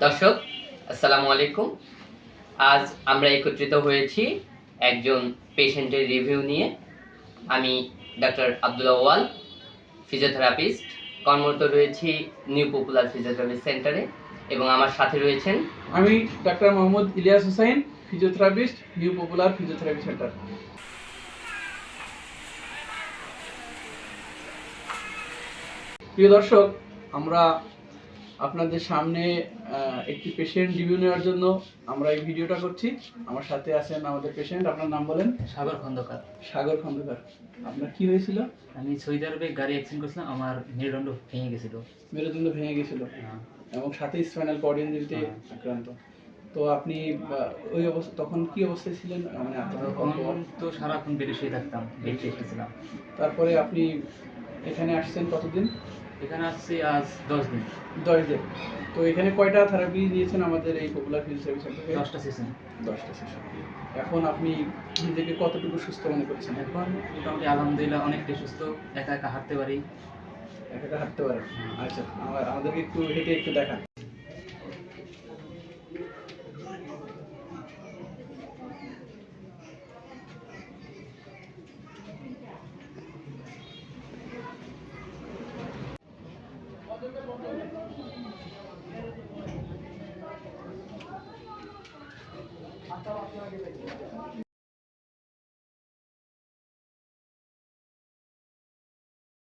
দর্শক, আসসালামু আলাইকুম। আজ আমরা একত্রিত হয়েছি একজন পেশেন্টের রিভিউ নিয়ে। আমি ডাক্তার আব্দুল আউয়াল, ফিজিওথেরাপিস্ট, কর্মরত রয়েছি নিউ পপুলার ফিজিওথেরাপি সেন্টারে এবং আমার সাথে রয়েছেন আমি ডাক্তার Mohammad Ilias Hossain, physiotherapist, new popular physiotherapy centre. প্রিয় দর্শক, আমরা আপনাদের সামনে একটি পেশেন্ট রিভিউ নেওয়ার জন্য আমরা এই ভিডিওটা করছি। আমার সাথে আছেন আমাদের পেশেন্ট। আপনার নাম বলেন? সাগর খন্দকার। সাগর খন্দকার। আপনার কি হয়েছিল? আমি সৌদি আরবে গাড়ি অ্যাক্সিডেন্ট করেছিলাম, আমার মেরুদণ্ড ভেঙে গেছিল। মেরুদণ্ড ভেঙে গেছিল এবং সাথে স্পাইনাল কর্ড ইনজুরিতে আক্রান্ত। তো আপনি ওই অবস্থা তখন কি অবস্থায় ছিলেন? মানে তখন তো সারাক্ষণ বেডে শুয়ে থাকতাম, বেড রেস্টে ছিলাম। তারপরে আপনি এখানে আসছেন কতদিন? এখানে আসছি আজ 10 দিন। 10 দিন। তো এখানে কয়টা থেরাপি দিয়েছেন আমাদের এই পপুলার ফিজিওথেরাপি সেন্টারে? 10টা সেশন। 10টা সেশন। এখন আপনি নিজেকে কতটুকু সুস্থ মনে করছেন? এখন মোটামুটি আলহামদুলিল্লাহ অনেকটাই সুস্থ, একা একা হাঁটতে পারি। একা একা হাঁটতে পারেন? আচ্ছা, আমাদেরকে একটু হেঁটে একটু দেখান।